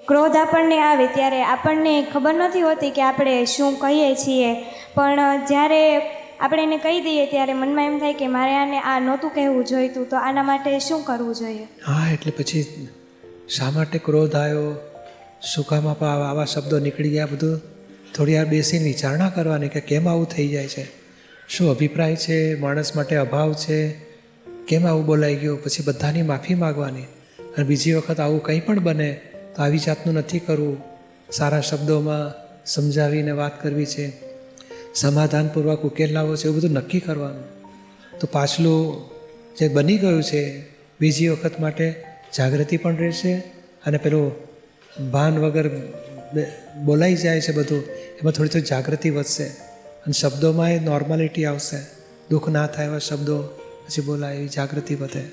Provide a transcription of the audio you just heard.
ક્રોધ આપણને આવે ત્યારે આપણને ખબર નથી હોતી કે આપણે શું કહીએ છીએ, પણ જ્યારે આપણે એને કહી દઈએ ત્યારે મનમાં એમ થાય કે મારે આને આ નહોતું કહેવું જોઈતું, તો આના માટે શું કરવું જોઈએ? હા, એટલે પછી શા માટે ક્રોધ આવ્યો, શું કામ આવા શબ્દો નીકળી ગયા, બધું થોડી વાર બેસીને વિચારણા કરવાની કે કેમ આવું થઈ જાય છે, શું અભિપ્રાય છે, માણસ માટે અભાવ છે, કેમ આવું બોલાઈ ગયું. પછી બધાની માફી માગવાની, અને બીજી વખત આવું કંઈ પણ બને તો આવી જાતનું નથી કરવું. સારા શબ્દોમાં સમજાવીને વાત કરવી છે, સમાધાનપૂર્વક ઉકેલ લાવવો છે, એવું બધું નક્કી કરવાનું. તો પાછલું જે બની ગયું છે બીજી વખત માટે જાગૃતિ પણ રહેશે, અને પેલું ભાન વગર બોલાઈ જાય છે બધું, એમાં થોડી થોડી જાગૃતિ વધશે, અને શબ્દોમાં એ નોર્માલિટી આવશે. દુઃખ ના થાય એવા શબ્દો પછી બોલાય, એવી જાગૃતિ વધે.